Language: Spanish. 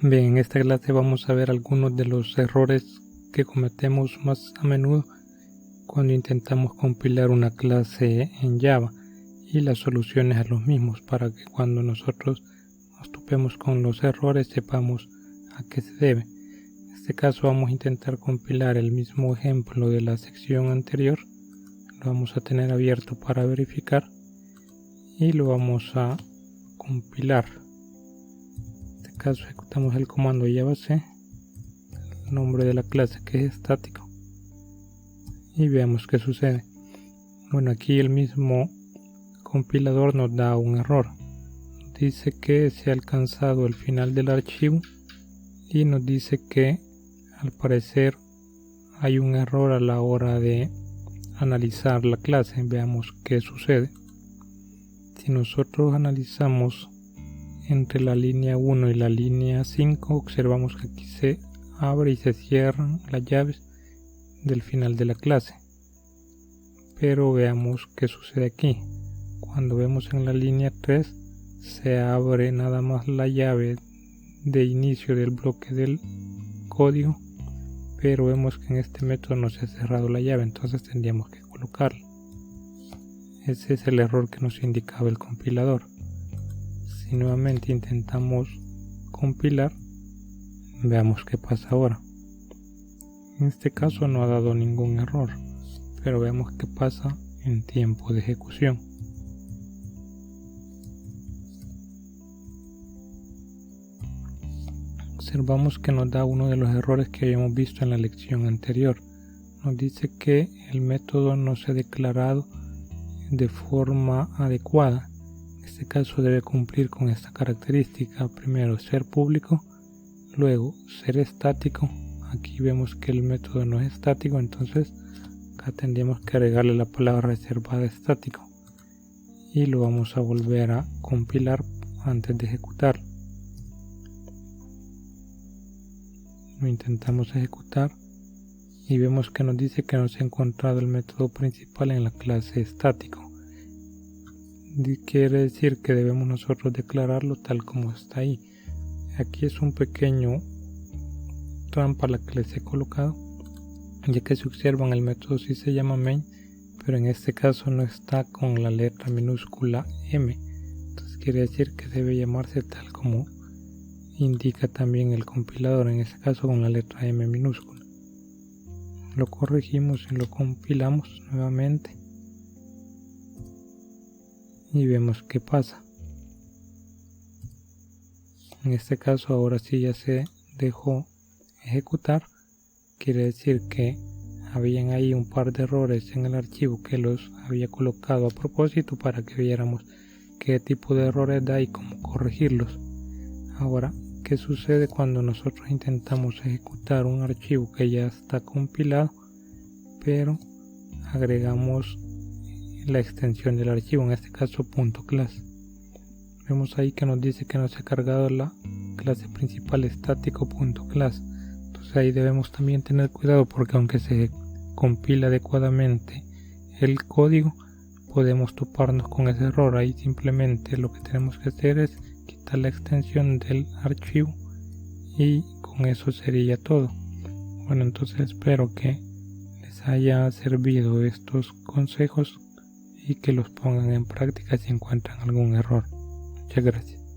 Bien, en esta clase vamos a ver algunos de los errores que cometemos más a menudo cuando intentamos compilar una clase en Java y las soluciones a los mismos, para que cuando nosotros nos topemos con los errores sepamos a qué se debe. En este caso vamos a intentar compilar el mismo ejemplo de la sección anterior. Lo vamos a tener abierto para verificar y lo vamos a compilar. En este caso ejecutamos el comando javac, el nombre de la clase que es estático, y veamos qué sucede. Bueno, aquí el mismo compilador nos da un error. Dice que se ha alcanzado el final del archivo y nos dice que al parecer hay un error a la hora de analizar la clase. Veamos qué sucede. Si nosotros analizamos entre la línea 1 y la línea 5, observamos que aquí se abre y se cierran las llaves del final de la clase. Pero veamos qué sucede aquí. Cuando vemos en la línea 3, se abre nada más la llave de inicio del bloque del código, pero vemos que en este método no se ha cerrado la llave, entonces tendríamos que colocarla. Ese es el error que nos indicaba el compilador. Si nuevamente intentamos compilar, veamos qué pasa ahora. En este caso no ha dado ningún error, pero veamos qué pasa en tiempo de ejecución. Observamos que nos da uno de los errores que habíamos visto en la lección anterior. Nos dice que el método no se ha declarado de forma adecuada. En este caso debe cumplir con esta característica: primero ser público, luego ser estático. Aquí vemos que el método no es estático, entonces acá tendríamos que agregarle la palabra reservada estático, y lo vamos a volver a compilar antes de ejecutarlo. Lo intentamos ejecutar y vemos que nos dice que no se ha encontrado el método principal en la clase estático. Quiere decir que debemos nosotros declararlo tal como está ahí. Aquí es un pequeño trampa la que les he colocado, ya que si observan el método sí se llama main, pero en este caso no está con la letra minúscula M. Entonces quiere decir que debe llamarse tal como indica también el compilador, en este caso con la letra M minúscula. Lo corregimos y lo compilamos nuevamente y vemos qué pasa. En este caso ahora sí ya se dejó ejecutar. Quiere decir que habían ahí un par de errores en el archivo que los había colocado a propósito para que viéramos qué tipo de errores da y cómo corregirlos. Ahora, ¿qué sucede cuando nosotros intentamos ejecutar un archivo que ya está compilado, pero agregamos la extensión del archivo, en este caso .class? Vemos ahí que nos dice que no se ha cargado la clase principal estático.class. Entonces ahí debemos también tener cuidado, porque aunque se compila adecuadamente el código, podemos toparnos con ese error. Ahí simplemente lo que tenemos que hacer es quitar la extensión del archivo y con eso sería todo. Bueno, entonces espero que les haya servido estos consejos y que los pongan en práctica si encuentran algún error. Muchas gracias.